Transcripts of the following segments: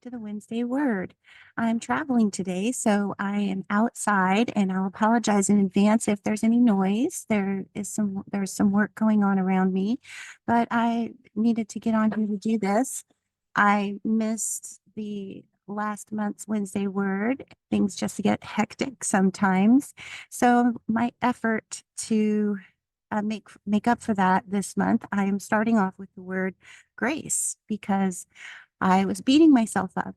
back to the Wednesday Word. I'm traveling today, so I am outside, and I'll apologize in advance if there's any noise. There's some work going on around me, but I needed to get on here to do this. I missed the last month's Wednesday Word. Things just get hectic sometimes. So my effort to make up for that this month, I am starting off with the word grace because I was beating myself up,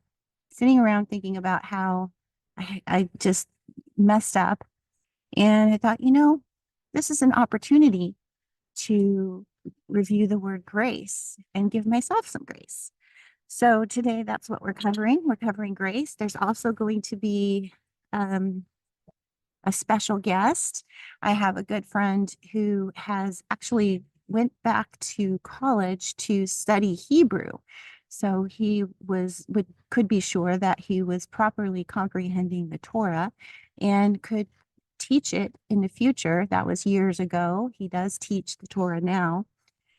sitting around thinking about how I just messed up. And I thought, this is an opportunity to review the word grace and give myself some grace. So today, that's what we're covering. We're covering grace. There's also going to be a special guest. I have a good friend who has actually went back to college to study Hebrew. So he could be sure that he was properly comprehending the Torah and could teach it in the future. That was years ago. He does teach the Torah now.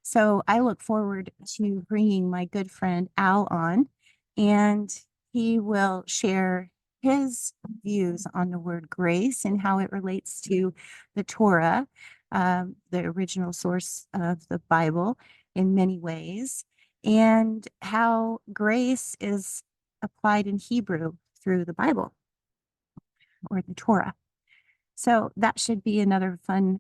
So I look forward to bringing my good friend Al on, and he will share his views on the word grace and how it relates to the Torah, the original source of the Bible in many ways, and how grace is applied in Hebrew through the Bible or the Torah. So that should be another fun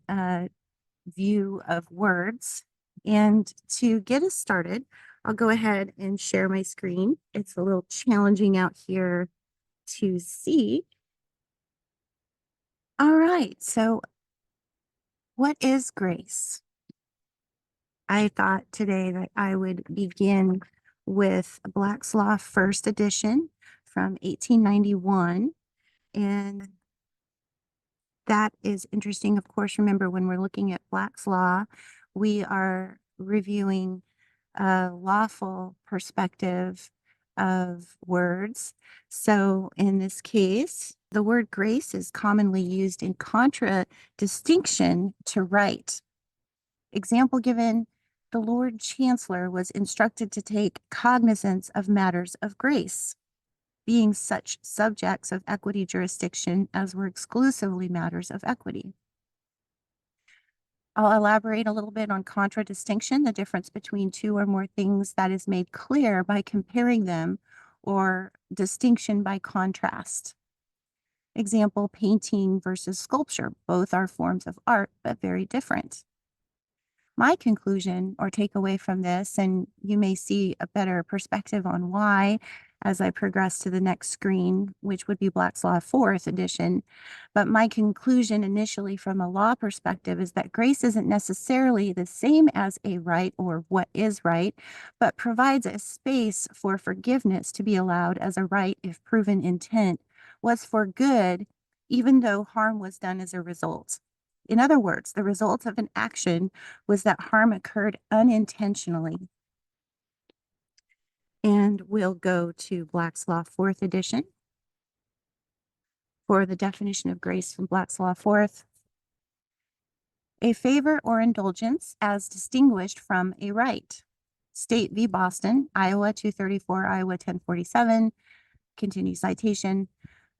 view of words. And to get us started, I'll go ahead and share my screen. It's a little challenging out here to see. All right, so what is grace? I thought today that I would begin with Black's Law First Edition from 1891. And that is interesting. Of course, remember when we're looking at Black's Law, we are reviewing a lawful perspective of words. So in this case, the word grace is commonly used in contradistinction to right. Example given, the Lord Chancellor was instructed to take cognizance of matters of grace, being such subjects of equity jurisdiction as were exclusively matters of equity. I'll elaborate a little bit on contradistinction, the difference between two or more things that is made clear by comparing them, or distinction by contrast. Example, painting versus sculpture. Both are forms of art, but very different. My conclusion or takeaway from this, and you may see a better perspective on why as I progress to the next screen, which would be Black's Law 4th edition. But my conclusion initially from a law perspective is that grace isn't necessarily the same as a right or what is right, but provides a space for forgiveness to be allowed as a right if proven intent was for good, even though harm was done as a result. In other words, the result of an action was that harm occurred unintentionally. And we'll go to Black's Law 4th edition for the definition of grace from Black's Law 4th. A favor or indulgence as distinguished from a right. State v. Boston, Iowa 234, Iowa 1047. Continue citation.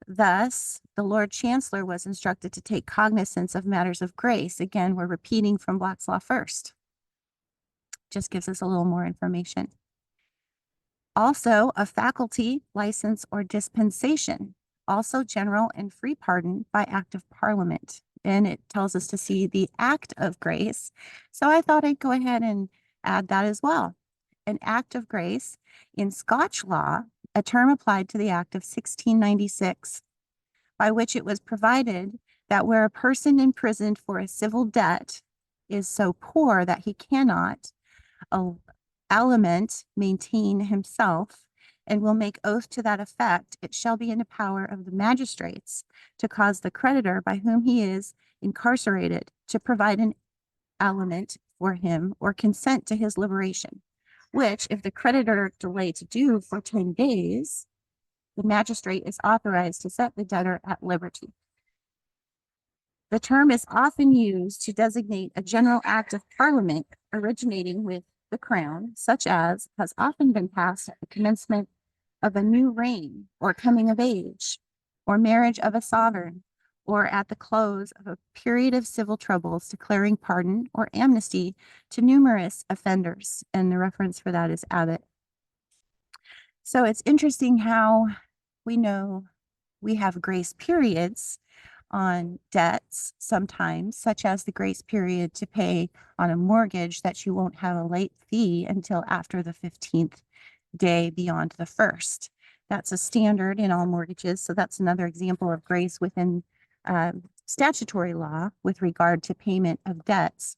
Thus, the Lord Chancellor was instructed to take cognizance of matters of grace. Again, we're repeating from Black's Law First. Just gives us a little more information. Also, a faculty, license, or dispensation. Also, general and free pardon by act of Parliament. And it tells us to see the act of grace. So I thought I'd go ahead and add that as well. An act of grace in Scotch law, a term applied to the Act of 1696, by which it was provided that where a person imprisoned for a civil debt is so poor that he cannot aliment maintain himself, and will make oath to that effect, it shall be in the power of the magistrates to cause the creditor by whom he is incarcerated to provide an aliment for him or consent to his liberation, which, if the creditor delay to do for 10 days, the magistrate is authorized to set the debtor at liberty. The term is often used to designate a general act of Parliament originating with the Crown, such as has often been passed at the commencement of a new reign or coming of age, or marriage of a sovereign, or at the close of a period of civil troubles, declaring pardon or amnesty to numerous offenders. And the reference for that is Abbott. So it's interesting how we know we have grace periods on debts sometimes, such as the grace period to pay on a mortgage that you won't have a late fee until after the 15th day beyond the first. That's a standard in all mortgages. So that's another example of grace within statutory law with regard to payment of debts,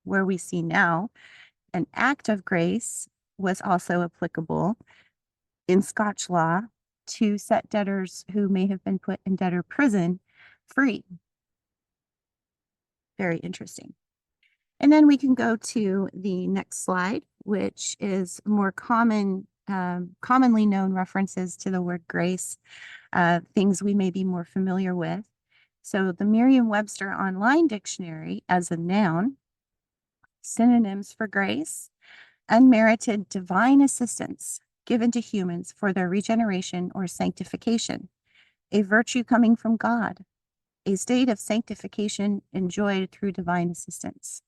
where we see now an act of grace was also applicable in Scotch law to set debtors who may have been put in debtor prison free. Very interesting. And then we can go to the next slide, which is more commonly known references to the word grace, things we may be more familiar with. So the Merriam-Webster Online Dictionary as a noun, synonyms for grace: unmerited divine assistance given to humans for their regeneration or sanctification, a virtue coming from God, a state of sanctification enjoyed through divine assistance.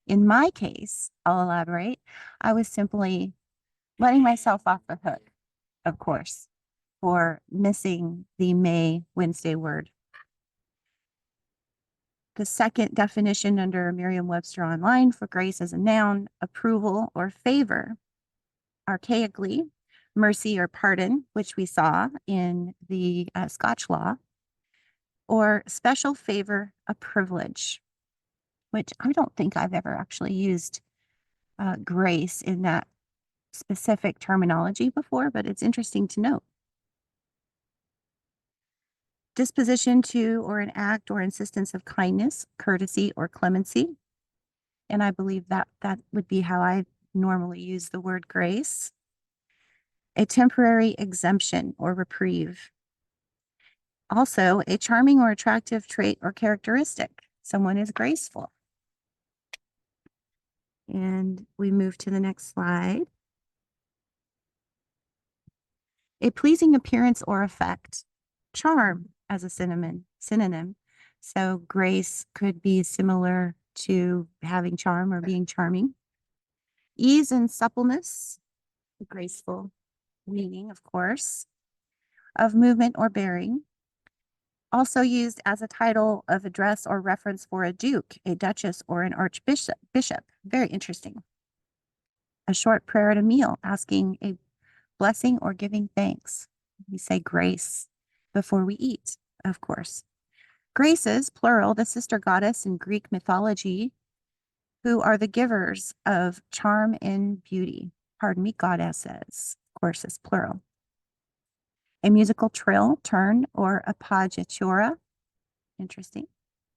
In my case, I'll elaborate, I was simply letting myself off the hook, of course, for missing the May Wednesday word. The second definition under Merriam-Webster Online for grace as a noun: approval or favor. Archaically, mercy or pardon, which we saw in the Scotch law, or special favor, a privilege, which I don't think I've ever actually used grace in that specific terminology before, but it's interesting to note. Disposition to or an act or insistence of kindness, courtesy, or clemency. And I believe that that would be how I normally use the word grace. A temporary exemption or reprieve. Also, a charming or attractive trait or characteristic. Someone is graceful. And we move to the next slide. A pleasing appearance or effect. Charm as a synonym. So grace could be similar to having charm or being charming. Ease and suppleness, graceful meaning, of course, of movement or bearing. Also used as a title of address or reference for a duke, a duchess, or an archbishop. Very interesting. A short prayer at a meal, asking a blessing or giving thanks. We say grace before we eat, of course. Graces, plural, the sister goddess in Greek mythology, who are the givers of charm and beauty. Pardon me, goddesses, of course, is plural. A musical trill, turn, or appoggiatura. Interesting.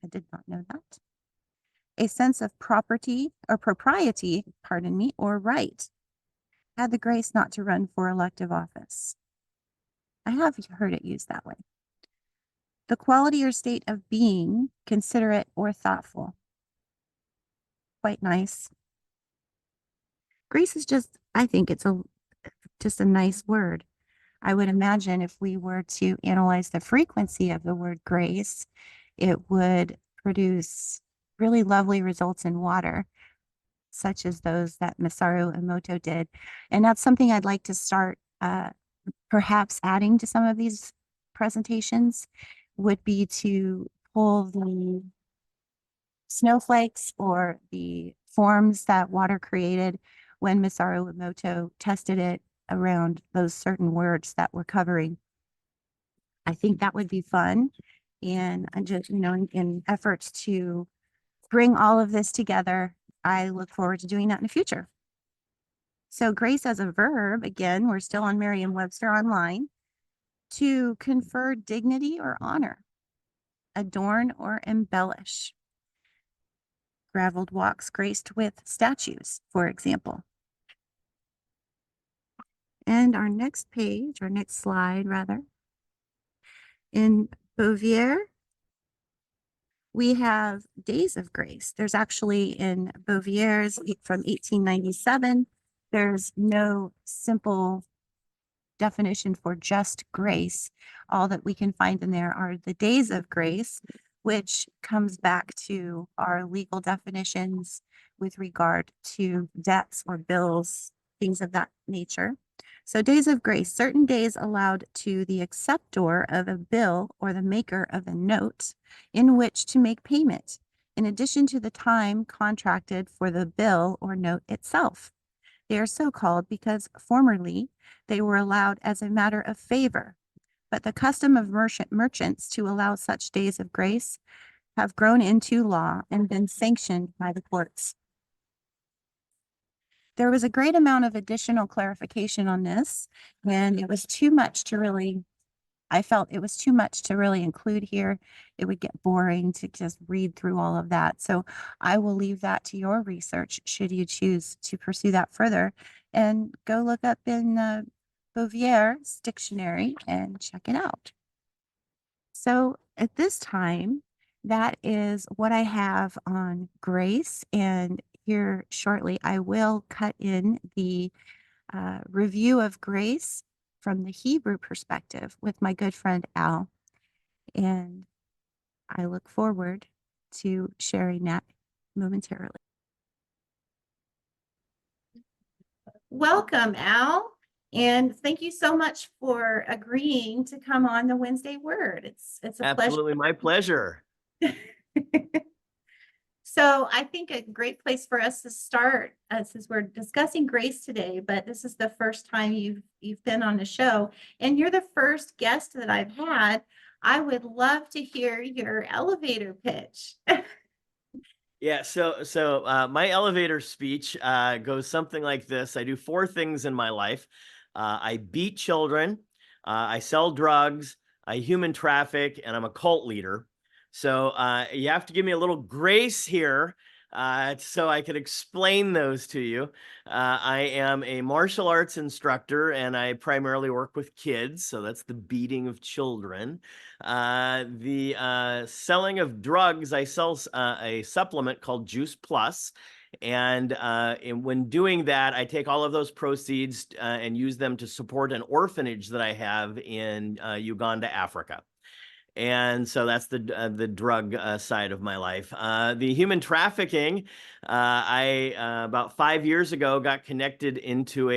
I did not know that. A sense of property or propriety, pardon me, or right. Had the grace not to run for elective office. I have heard it used that way. The quality or state of being considerate or thoughtful. Quite nice. Grace is just, I think it's just a nice word. I would imagine if we were to analyze the frequency of the word grace, it would produce really lovely results in water, such as those that Masaru Emoto did. And that's something I'd like to start perhaps adding to some of these presentations, would be to pull the snowflakes or the forms that water created when Masaru Emoto tested it around those certain words that we're covering. I think that would be fun. And I just, in efforts to bring all of this together, I look forward to doing that in the future. So grace as a verb, again, we're still on Merriam-Webster Online. To confer dignity or honor, adorn or embellish. Graveled walks graced with statues, for example. And our next page, or next slide rather, in Bouvier, we have days of grace. There's actually in Bouvier's from 1897, there's no simple definition for just grace, all that we can find in there are the days of grace, which comes back to our legal definitions with regard to debts or bills, things of that nature. So days of grace, certain days allowed to the acceptor of a bill or the maker of a note in which to make payment, in addition to the time contracted for the bill or note itself. They are so called because formerly they were allowed as a matter of favor, but the custom of merchants to allow such days of grace have grown into law and been sanctioned by the courts. There was a great amount of additional clarification on this, and it was too much to really, I felt it was too much to really include here. It would get boring to just read through all of that. So I will leave that to your research should you choose to pursue that further, and go look up in Bouvier's dictionary and check it out. So at this time, that is what I have on grace. And here shortly, I will cut in the review of grace from the Hebrew perspective with my good friend Al. And I look forward to sharing that momentarily. Welcome, Al. And thank you so much for agreeing to come on the Wednesday Word. It's a Absolutely my pleasure. So I think a great place for us to start, since we're discussing grace today, but this is the first time you've been on the show, and you're the first guest that I've had. I would love to hear your elevator pitch. Yeah, so my elevator speech goes something like this. I do 4 things in my life. I beat children, I sell drugs, I human traffic, and I'm a cult leader. So you have to give me a little grace here so I could explain those to you. I am a martial arts instructor, and I primarily work with kids. So that's the beating of children. The selling of drugs, I sell a supplement called Juice Plus. And when doing that, I take all of those proceeds and use them to support an orphanage that I have in Uganda, Africa. And so that's the drug side of my life. The human trafficking, I about 5 years ago got connected into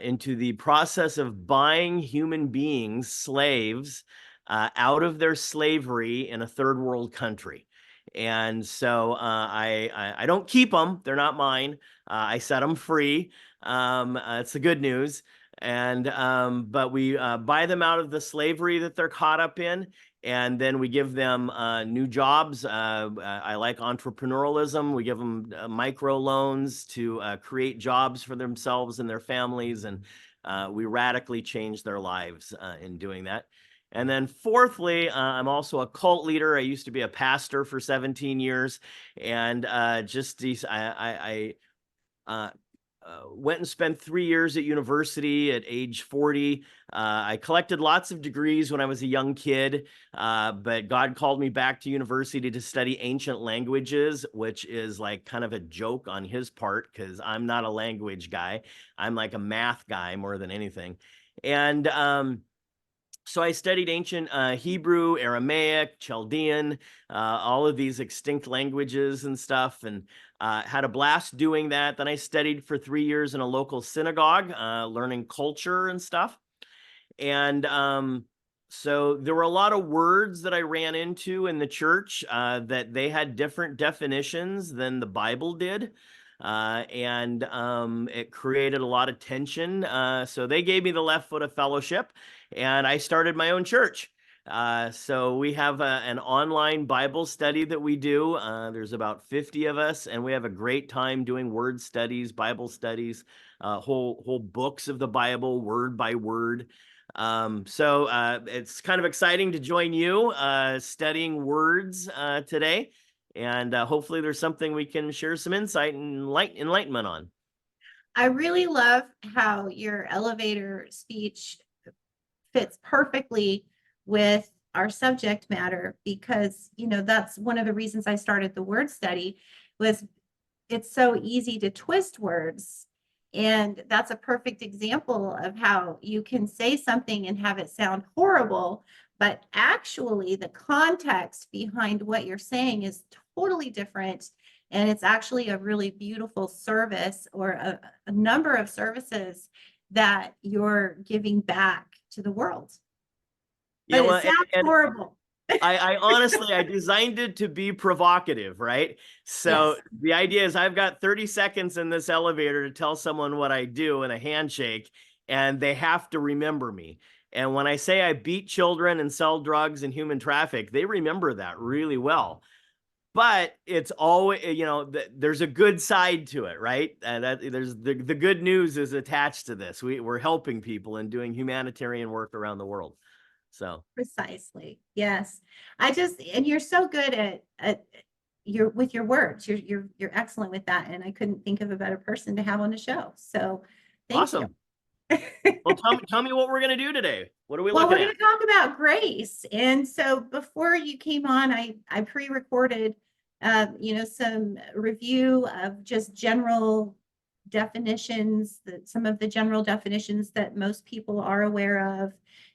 into the process of buying human beings, slaves, out of their slavery in a third world country. And so I don't keep them; they're not mine. I set them free. It's the good news. And but we buy them out of the slavery that they're caught up in, and then we give them new jobs. I like entrepreneurialism. We give them micro loans to create jobs for themselves and their families, and we radically change their lives in doing that. And then fourthly, I'm also a cult leader. I used to be a pastor for 17 years, and just these, went and spent 3 years at university at age 40. I collected lots of degrees when I was a young kid, but God called me back to university to study ancient languages, which is like kind of a joke on his part because I'm not a language guy. I'm like a math guy more than anything. And so I studied ancient Hebrew, Aramaic, Chaldean, all of these extinct languages and stuff, and had a blast doing that. Then I studied for 3 years in a local synagogue, learning culture and stuff. And so there were a lot of words that I ran into in the church that they had different definitions than the Bible did. And it created a lot of tension. So they gave me the left foot of fellowship, and I started my own church. So we have an online Bible study that we do. There's about 50 of us, and we have a great time doing word studies, Bible studies, whole books of the Bible, word by word. So it's kind of exciting to join you studying words today. And hopefully there's something we can share some insight and enlightenment on. I really love how your elevator speech fits perfectly with our subject matter, because that's one of the reasons I started the word study. Was it's so easy to twist words And that's a perfect example of how you can say something and have it sound horrible, but actually the context behind what you're saying is totally different. And it's actually a really beautiful service, or a number of services that you're giving back to the world. Yeah, But it well, sounds horrible. I honestly, I designed it to be provocative, right? So Yes. the idea is I've got 30 seconds in this elevator to tell someone what I do in a handshake, and they have to remember me. And when I say I beat children and sell drugs and human traffic, they remember that really well. But it's always, there's a good side to it, right? And there's the good news is attached to this. We're helping people and doing humanitarian work around the world. So Precisely. Yes. And you're so good at with your words. You're excellent with that. And I couldn't think of a better person to have on the show. So thank you. awesome. Well, tell me what we're going to do today. What are we Well, we're looking going at? to talk about grace. And so before you came on, I pre-recorded, some review of just general definitions, that some of the general definitions that most people are aware of.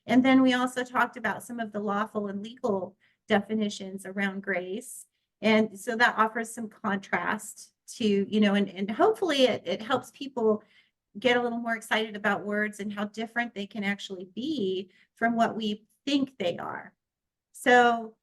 And then we also talked about some of the lawful and legal definitions around grace. And so that offers some contrast to, and hopefully it helps people get a little more excited about words and how different they can actually be from what we think they are. So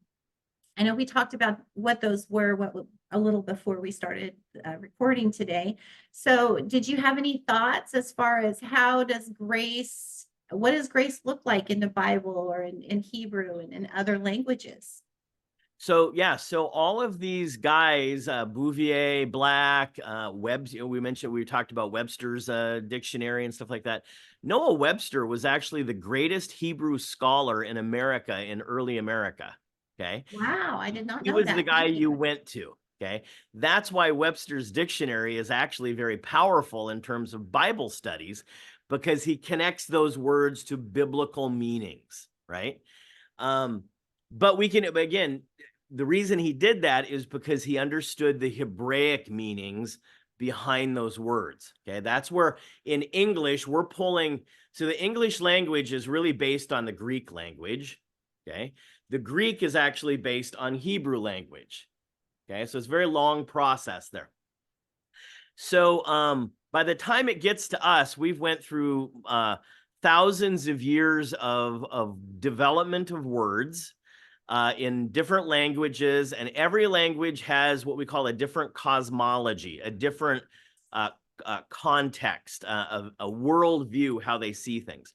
I know we talked about what those were, a little before we started recording today. So did you have any thoughts as far as what does grace look like in the Bible, or in Hebrew and in other languages? So yeah, so all of these guys, Bouvier, Black, we talked about Webster's dictionary and stuff like that. Noah Webster was actually the greatest Hebrew scholar in America, in early America. Okay. Wow, I did not He know was the that. guy Thank you you. went to. Okay. That's why Webster's dictionary is actually very powerful in terms of Bible studies, because he connects those words to biblical meanings, right? Um, but again, the reason he did that is because he understood the Hebraic meanings behind those words. Okay. That's where in English we're pulling. So the English language is really based on the Greek language. Okay. The Greek is actually based on Hebrew language. Okay. So it's a very long process there. So by the time it gets to us, we've went through thousands of years of development of words in different languages, and every language has what we call a different cosmology, a different context, a worldview, how they see things.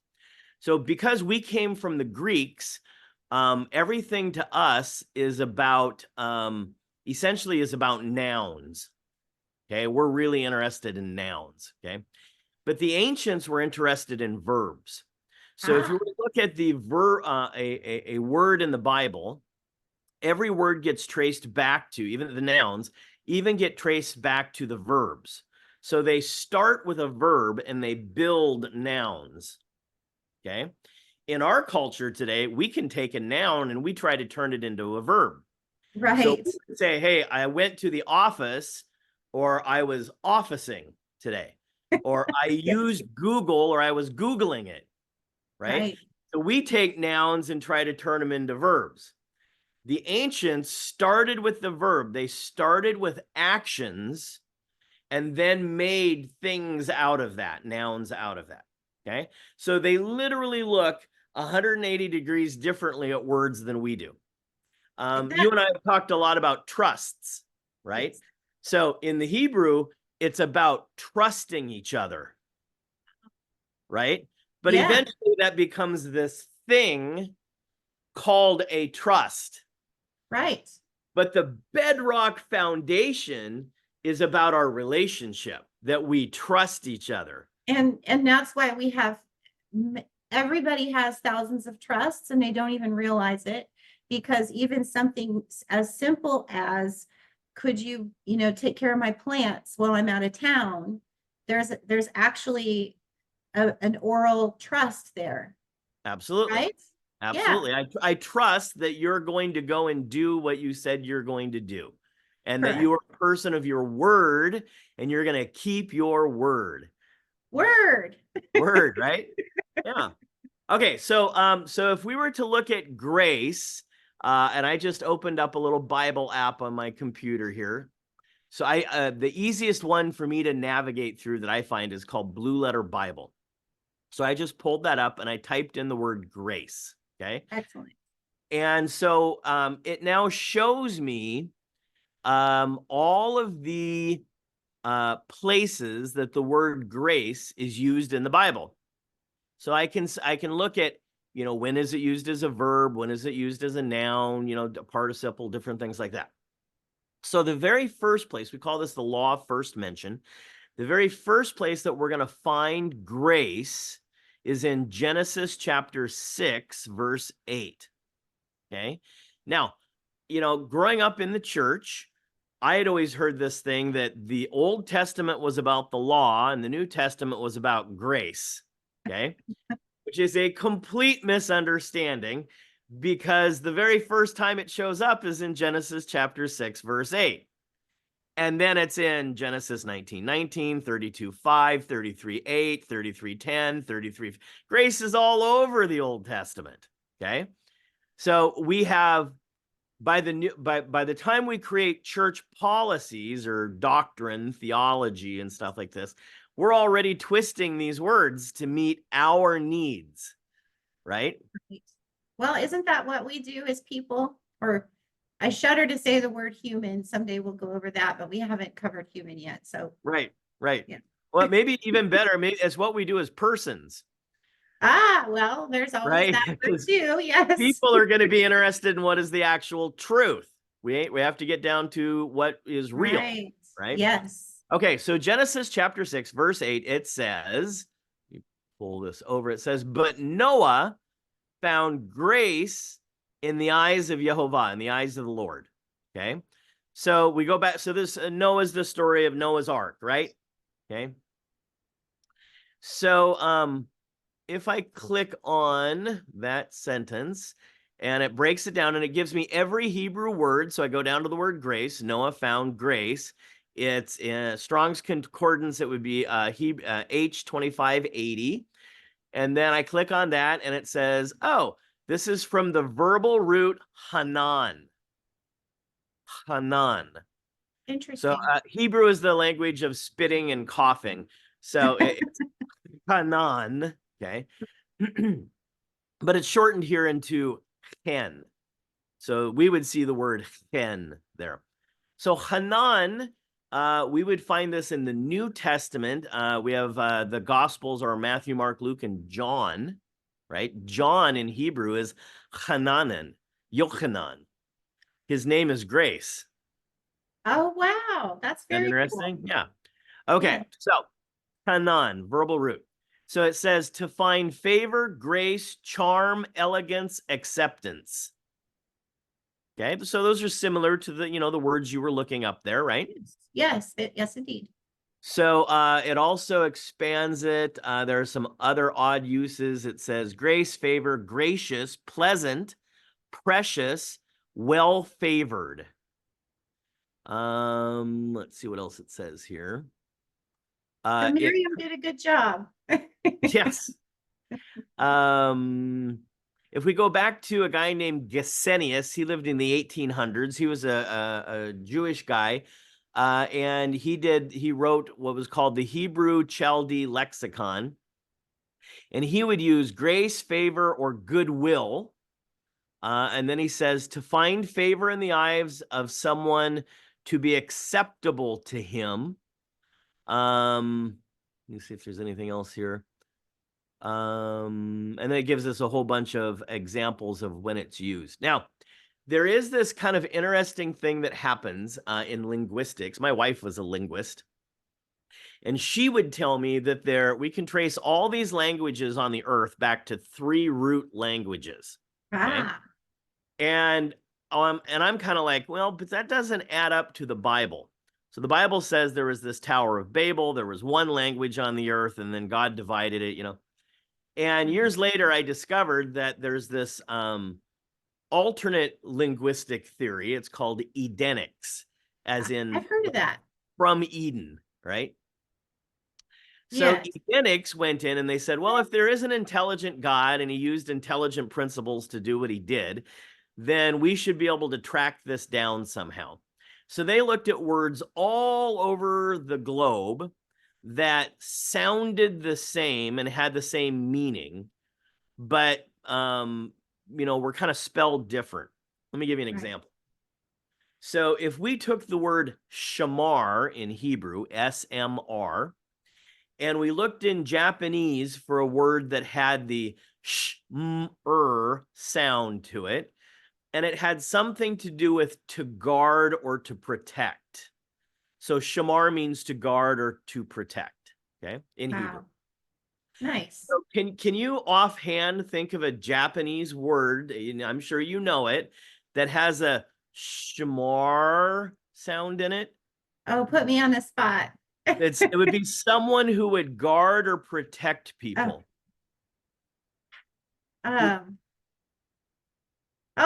So because we came from the Greeks, everything to us is about essentially is about nouns. Okay, we're really interested in nouns. Okay, but the ancients were interested in verbs. So if you were to look at the a word in the Bible, every word gets traced back to, even the nouns, even get traced back to the verbs. So they start with a verb and they build nouns. Okay. In our culture today, we can take a noun and we try to turn it into a verb. So Right. we would say, hey, I went to the office, or I was officing today, or I Yes. used Google, or I was Googling it, right? Right. So we take nouns and try to turn them into verbs. The ancients started with the verb. They started with actions and then made things out of that, nouns out of that. Okay. So they literally look 180 degrees differently at words than we do. You That, and I have talked a lot about trusts, right? yes. So in the Hebrew, it's about trusting each other, right? But Yeah. eventually that becomes this thing called a trust. Right. But the bedrock foundation is about our relationship, that we trust each other. And that's why we have everybody has thousands of trusts and they don't even realize it, because even something as simple as, could you, take care of my plants while I'm out of town? There's actually an oral trust there, Absolutely. right? Yeah, Absolutely. I trust that you're going to go and do what you said you're going to do, and that correct. you are a person of your word and you're going to keep your word. Word. Word, right? Yeah. Okay, so if we were to look at grace, and I just opened up a little Bible app on my computer here. So the easiest one for me to navigate through that I find is called Blue Letter Bible. So I just pulled that up and I typed in the word grace. Okay. Excellent. And so it now shows me all of the places that the word grace is used in the Bible. So I can look at, when is it used as a verb? When is it used as a noun? A participle, different things like that. So the very first place, we call this the law of first mention. The very first place that we're going to find grace is in Genesis chapter 6, verse 8. Okay. Now, growing up in the church, I had always heard this thing that the Old Testament was about the law and the New Testament was about grace. Okay. Which is a complete misunderstanding, because the very first time it shows up is in Genesis chapter 6, verse 8. And then it's in Genesis 19:19, 32:5, 33:8, 33:10, 33. Grace is all over the Old Testament. Okay. So we have, by the time we create church policies or doctrine, theology, and stuff like this, we're already twisting these words to meet our needs, right? Right. Well, isn't that what we do as people? Or I shudder to say the word human. Someday we'll go over that, but we haven't covered human yet. So, Right. yeah. Well, maybe even better, maybe it's what we do as persons, Well, there's always right? that word Because too. Yes. people are going to be interested in what is the actual truth. We have to get down to what is real, Right. right? Yes. Okay, so Genesis chapter 6, verse 8, it says, you pull this over, it says, but Noah found grace in the eyes of Jehovah, in the eyes of the Lord. Okay, so we go back. So this Noah's the story of Noah's Ark, right? Okay, so if I click on that sentence and it breaks it down and it gives me every Hebrew word. So I go down to the word grace. Noah found grace. It's in Strong's Concordance. It would be H2580. And then I click on that and it says, oh, this is from the verbal root Hanan. Hanan. So Interesting. Hebrew is the language of spitting and coughing. So it's Hanan. Okay. But it's shortened here into Chen. So we would see the word Chen there. So Hanan, we would find this in the New Testament. We have the Gospels are Matthew, Mark, Luke, and John, right? John in Hebrew is Hananan, Yochanan. His name is Grace. Oh, wow. That's Isn't that very interesting? cool. Yeah. Okay. Yeah. So Hanan, verbal root. So it says to find favor, grace, charm, elegance, acceptance. Okay, so those are similar to the words you were looking up there, right? Yes. Yes, indeed. So it also expands it. There are some other odd uses. It says grace, favor, gracious, pleasant, precious, well favored. Let's see what else it says here. So Miriam did a good job. Yes. If we go back to a guy named Gesenius, he lived in the 1800s. He was a Jewish guy, and he wrote what was called the Hebrew Chaldee Lexicon, and he would use grace, favor, or goodwill. And then he says to find favor in the eyes of someone, to be acceptable to him. Let me see if there's anything else here. And then it gives us a whole bunch of examples of when it's used. Now, there is this kind of interesting thing that happens in linguistics. My wife was a linguist, and she would tell me that we can trace all these languages on the earth back to 3 root languages. Okay? And I'm kind of like, well, but that doesn't add up to the Bible. So the Bible says there was this Tower of Babel, there was one language on the earth, and then God divided it, And years later, I discovered that there's this alternate linguistic theory. It's called Edenics, as in I've heard of that. from Eden, right? So Yes. eugenics went in and they said, well, if there is an intelligent God and he used intelligent principles to do what he did, then we should be able to track this down somehow. So they looked at words all over the globe that sounded the same and had the same meaning, but were kind of spelled different. Let me give you an Right. example. So if we took the word shamar in Hebrew, SMR, and we looked in Japanese for a word that had the sound to it, and it had something to do with to guard or to protect. So shamar means to guard or to protect, okay, in Hebrew. Nice. So can you offhand think of a Japanese word, and I'm sure you know it, that has a shamar sound in it? Oh, put me on the spot. It would be someone who would guard or protect Oh, people.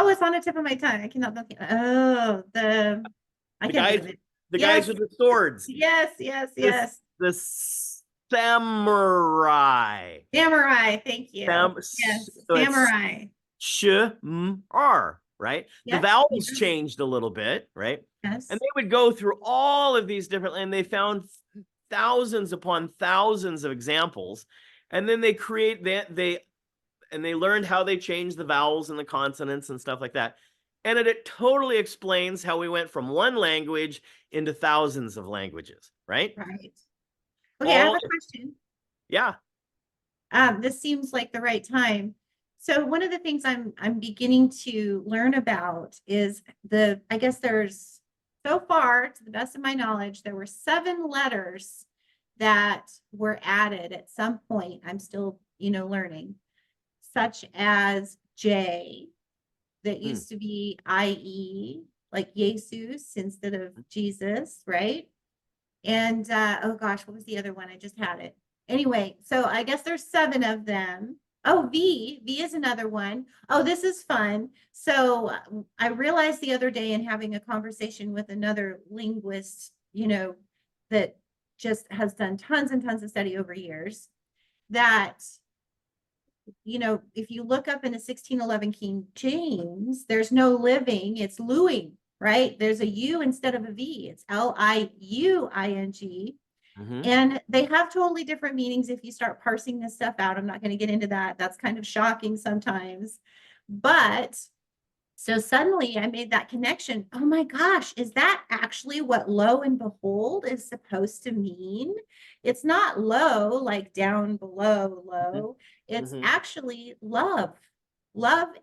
it's on the tip of my tongue. I cannot think. Oh, I can't think of it. The Yes. guys with the swords. Yes. The samurai. Samurai. Thank you. Yes. So Samurai. Sh-M-R, right? Yes, The vowels yes. changed a little bit, right? Yes. And they would go through all of these different, and they found thousands upon thousands of examples. And then they they learned how they changed the vowels and the consonants and stuff like that. And it totally explains how we went from one language into thousands of languages, right? Right. Okay, I have a question. Yeah. This seems like the right time. So one of the things I'm beginning to learn about is I guess there's, so far, to the best of my knowledge, there were 7 letters that were added at some point. I'm still, learning, such as J, that used to be IE, like Jesus instead of Jesus, right? And oh gosh, what was the other one? I just had it. Anyway, so I guess there's 7 of them. Oh, V is another one. Oh, this is fun. So I realized the other day in having a conversation with another linguist, that just has done tons and tons of study over years, that, if you look up in the 1611 King James, there's no living, it's luing, right? There's a U instead of a V. It's Liuing. And they have totally different meanings if you start parsing this stuff out. I'm not going to get into that. That's kind of shocking sometimes. But so suddenly I made that connection. Oh my gosh, is that actually what lo and behold is supposed to mean? It's not low, like down below low. It's actually love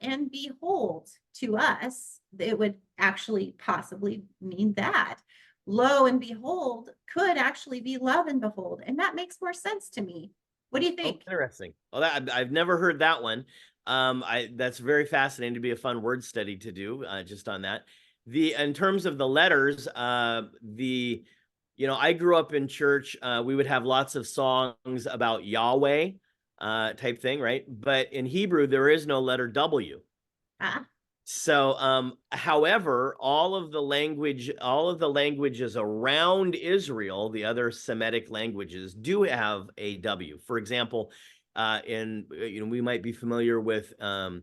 and behold. To us, it would actually possibly mean that. Lo and behold could actually be love and behold. And that makes more sense to me. What do you think? Oh, interesting. Well, I've never heard that one. That's very fascinating to be a fun word study to do, just on that. In terms of the letters, I grew up in church. We would have lots of songs about Yahweh, type thing, right? But in Hebrew, there is no letter W. So, however, all of the languages around Israel, the other Semitic languages, do have a W. For example, we might be familiar with, in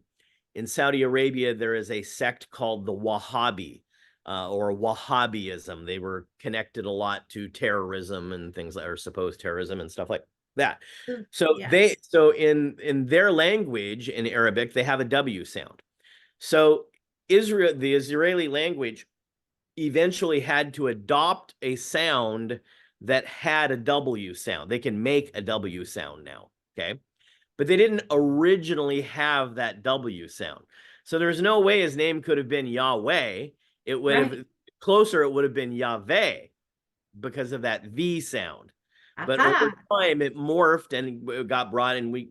Saudi Arabia, there is a sect called the Wahhabi, or Wahhabism. They were connected a lot to terrorism and things like, or supposed terrorism and stuff like that. So in their language, in Arabic, they have a W sound. So the Israeli language eventually had to adopt a sound that had a W sound. They can make a W sound now, okay? But they didn't originally have that W sound. So there's no way his name could have been Yahweh. It would have closer, it would have been Yahweh because of that V sound. But over time, it morphed and it got brought in. We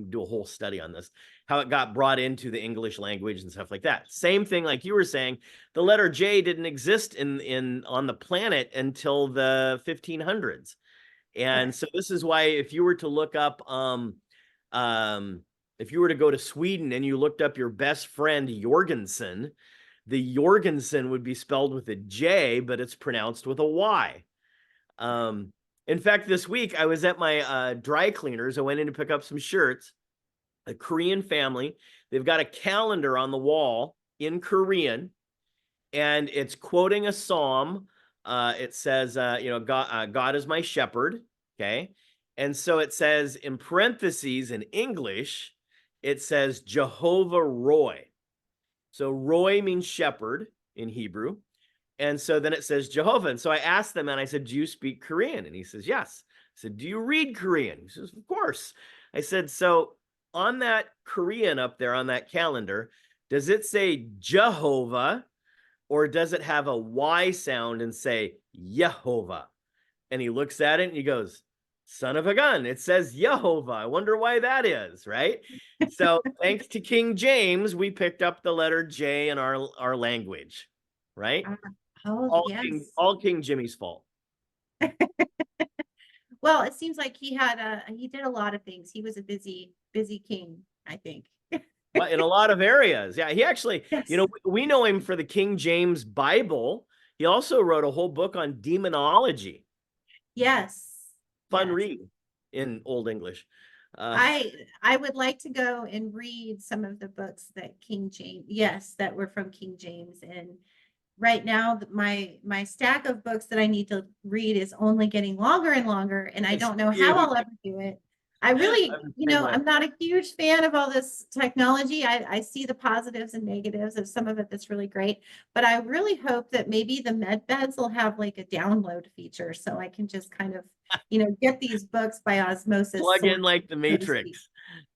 do a whole study on this, how it got brought into the English language and stuff like that. Same thing, like you were saying, the letter J didn't exist on the planet until the 1500s. And so this is why if you were to look up, if you were to go to Sweden and you looked up your best friend Jorgensen, the Jorgensen would be spelled with a J, but it's pronounced with a Y. In fact, this week I was at my dry cleaners. I went in to pick up some shirts. A Korean family. They've got a calendar on the wall in Korean, and it's quoting a psalm. It says, God is my shepherd. Okay. And so it says in parentheses in English, it says Jehovah Roy. So Roy means shepherd in Hebrew. And so then it says Jehovah. And so I asked them and I said, do you speak Korean? And he says, yes. I said, do you read Korean? He says, of course. I said, so on that Korean up there on that calendar, does it say Jehovah or does it have a Y sound and say Yehovah? And he looks at it and he goes, son of a gun, it says Yehovah. I wonder why that is, right? So thanks to King James, we picked up the letter J in our language, right? Oh, yes. All King Jimmy's fault. Well, it seems like he did a lot of things. He was a busy king, I think. But in a lot of areas. Yeah, he actually, Yes. we know him for the King James Bible. He also wrote a whole book on demonology. Yes. Fun Yes. read in Old English. I would like to go and read some of the books that that were from King James. And right now, my stack of books that I need to read is only getting longer and longer, and I don't know how I'll ever do it. I really, I'm not a huge fan of all this technology. I see the positives and negatives of some of it that's really great, but I really hope that maybe the med beds will have like a download feature so I can just kind of, get these books by osmosis. Plug in like the Matrix.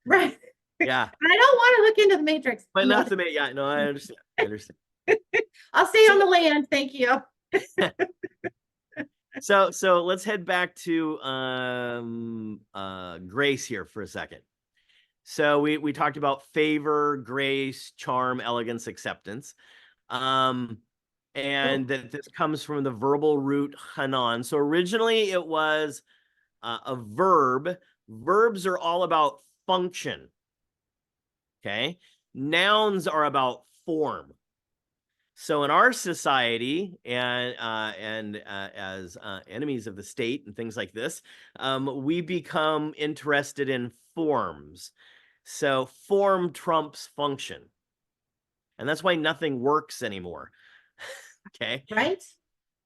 Right. Yeah. I don't want to look into the Matrix. But No. not the Matrix. Yeah, no, I understand. I'll stay on the land. Thank you. So let's head back to grace here for a second. So we talked about favor, grace, charm, elegance, acceptance. And that this comes from the verbal root hanan. So originally it was a verb. Verbs are all about function. Okay. Nouns are about form. So in our society and as enemies of the state and things like this, we become interested in forms. So form trumps function. And that's why nothing works anymore. Okay. Right.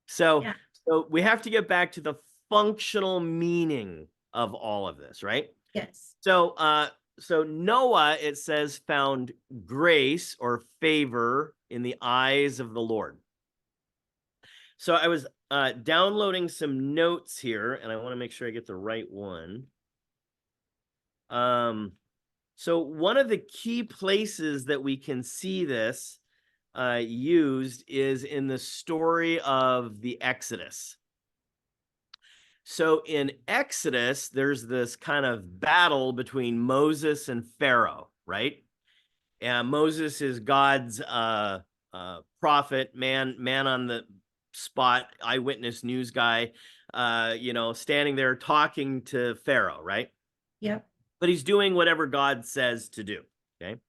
So, Yeah. So we have to get back to the functional meaning of all of this, right? Yes. So Noah, it says, found grace or favor in the eyes of the Lord. So I was downloading some notes here, and I want to make sure I get the right one. So one of the key places that we can see this used is in the story of the Exodus. So in Exodus, there's this kind of battle between Moses and Pharaoh, right? And Moses is God's prophet, man on the spot, eyewitness news guy, standing there talking to Pharaoh, right? Yep. But he's doing whatever God says to do, okay?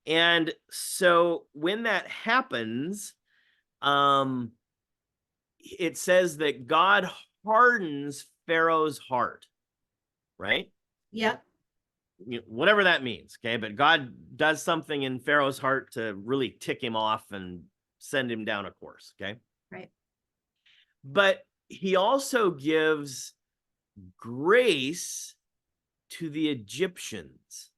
And so when that happens, it says that God hardens Pharaoh's heart, right? Yep. Whatever that means, okay? But God does something in Pharaoh's heart to really tick him off and send him down a course, okay? Right. But he also gives grace to the Egyptians.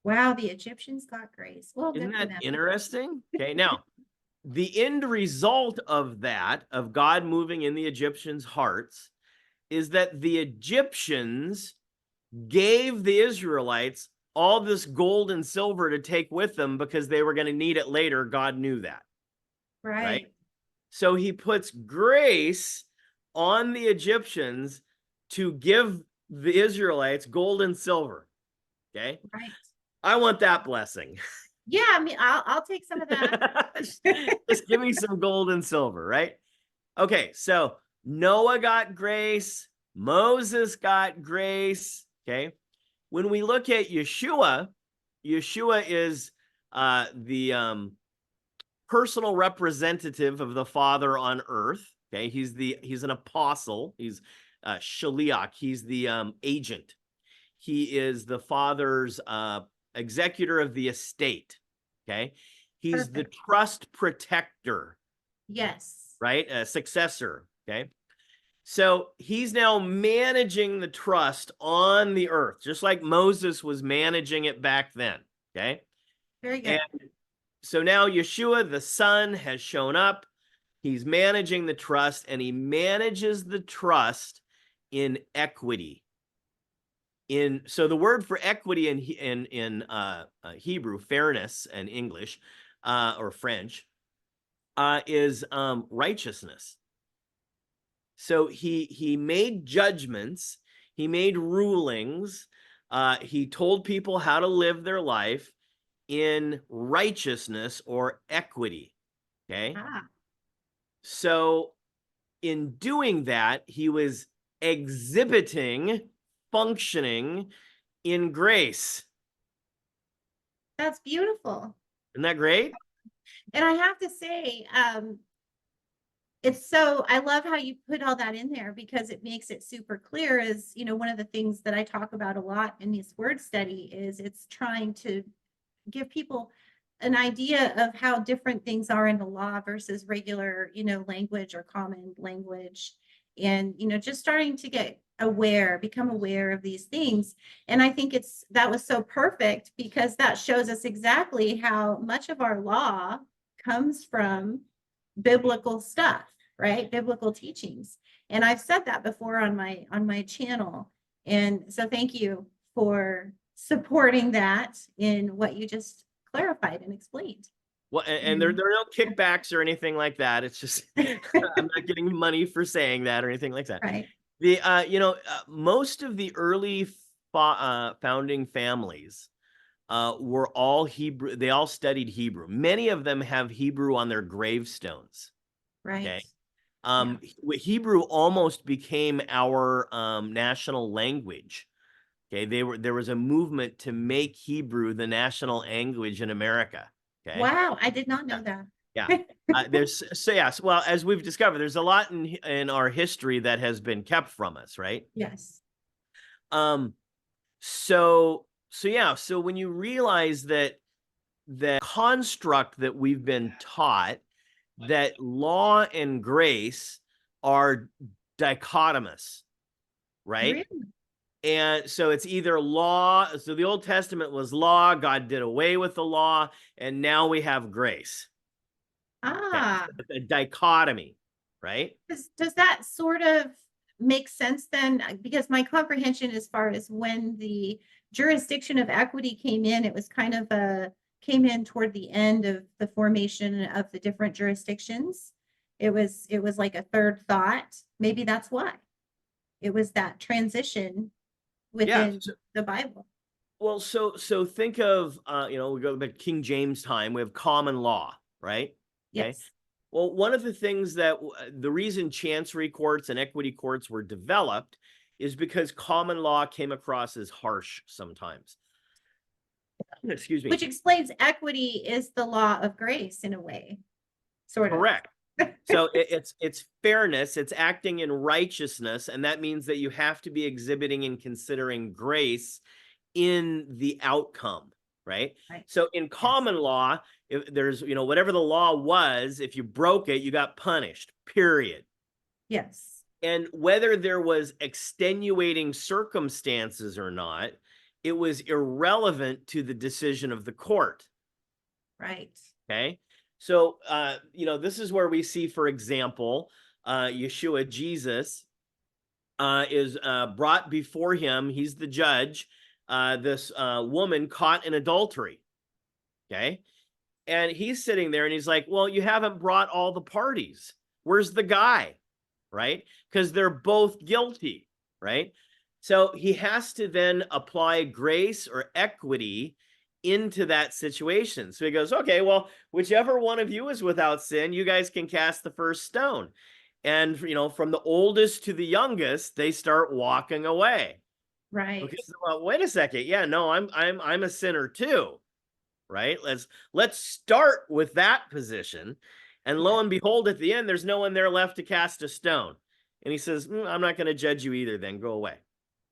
Wow, the Egyptians got grace. Well, Isn't good for that them. interesting? Okay, now, the end result of that, of God moving in the Egyptians' hearts, is that the Egyptians gave the Israelites all this gold and silver to take with them because they were going to need it later. God knew that. Right. So he puts grace on the Egyptians to give the Israelites gold and silver. Okay. Right. I want that blessing. Yeah, I mean, I'll take some of that. Just give me some gold and silver, right? Okay, so Noah got grace, Moses got grace. Okay, when we look at Yeshua, Yeshua is the personal representative of the Father on earth. Okay, he's an apostle. He's shaliach. He's the agent. He is the father's executor of the estate. Okay, he's the Perfect. trust protector, Yes. right? A successor. Okay, so he's now managing the trust on the earth, just like Moses was managing it back then. Okay, Very good. and so now Yeshua, the Son, has shown up. He's managing the trust, and he manages the trust in equity. So the word for equity in Hebrew, fairness, and English or French is righteousness. So he made judgments, he made rulings, he told people how to live their life in righteousness or equity. Okay. Ah, So in doing that, he was exhibiting, functioning in grace. that's beautiful. Isn't that great? And I have to say, I love how you put all that in there because it makes it super clear. Is, one of the things that I talk about a lot in this word study is it's trying to give people an idea of how different things are in the law versus regular, language or common language. And, just starting to become aware of these things. And I think that was so perfect because that shows us exactly how much of our law comes from biblical stuff, right? Biblical teachings. And I've said that before on my channel. And so thank you for supporting that in what you just clarified and explained. Well, and there are no kickbacks or anything like that. It's just I'm not getting money for saying that or anything like that. Right. The most of the early founding families were all Hebrew. They all studied Hebrew. Many of them have Hebrew on their gravestones. Right. Okay. Hebrew almost became our national language. Okay, there was a movement to make Hebrew the national language in America. Okay. Wow, I did not know that. Yeah. Well, as we've discovered, there's a lot in our history that has been kept from us, right? Yes. So when you realize that the construct that we've been taught, that law and grace are dichotomous, right? Really? And so it's either law. So the Old Testament was law. God did away with the law. And now we have grace. Ah, A dichotomy, right? does that sort of make sense then? Because my comprehension as far as when the jurisdiction of equity came in, it was kind of came in toward the end of the formation of the different jurisdictions. It was like a third thought. Maybe that's why. It was that transition within the Bible. Well, so think of we go back to King James time. We have common law, right? Okay. Yes. Well, one of the things that the reason chancery courts and equity courts were developed is because common law came across as harsh sometimes. Excuse me. Which explains equity is the law of grace in a way, sort of. Correct. So it's fairness, it's acting in righteousness, and that means that you have to be exhibiting and considering grace in the outcome, right? Right. So in common law, if there's, whatever the law was, if you broke it, you got punished, period. Yes. And whether there was extenuating circumstances or not, it was irrelevant to the decision of the court. Right. Okay. So, this is where we see, for example, Yeshua, Jesus, is brought before him. He's the judge. This woman caught in adultery. Okay. And he's sitting there and he's like, well, you haven't brought all the parties. Where's the guy? Right? Because they're both guilty. Right? So he has to then apply grace or equity into that situation. So he goes, okay, well, whichever one of you is without sin, you guys can cast the first stone. And, from the oldest to the youngest, they start walking away. Right. Okay, so, well, wait a second. Yeah, no, I'm a sinner too. Right? Let's start with that position. And lo and behold, at the end, there's no one there left to cast a stone. And he says, I'm not going to judge you either, then go away.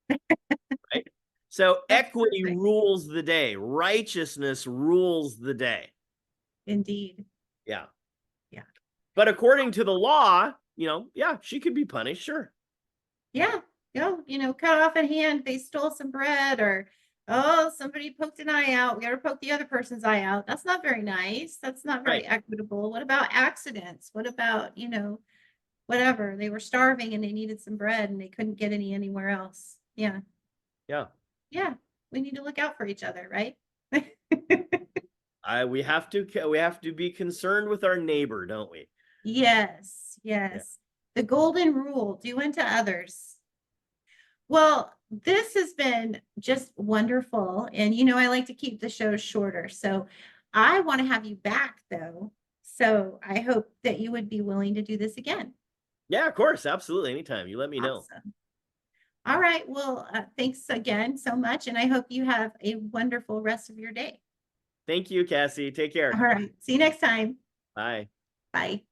Right? So That's equity perfect. rules the day. Righteousness rules the day. Indeed. Yeah. Yeah. But according to the law, yeah, she could be punished. Sure. Yeah. Cut off a hand, they stole some bread, or, oh, somebody poked an eye out. We gotta poke the other person's eye out. That's not very nice. That's not very Right. equitable. What about accidents? What about, whatever? They were starving and they needed some bread and they couldn't get any anywhere else. Yeah. Yeah. Yeah. We need to look out for each other, right? We have to be concerned with our neighbor, don't we? Yes. Yes. The golden rule, do unto others. Well, this has been just wonderful. And I like to keep the show shorter. So I want to have you back though. So I hope that you would be willing to do this again. Yeah, of course. Absolutely. Anytime. You let me know. Awesome. All right. Well, thanks again so much. And I hope you have a wonderful rest of your day. Thank you, Cassie. Take care. All right. See you next time. Bye. Bye.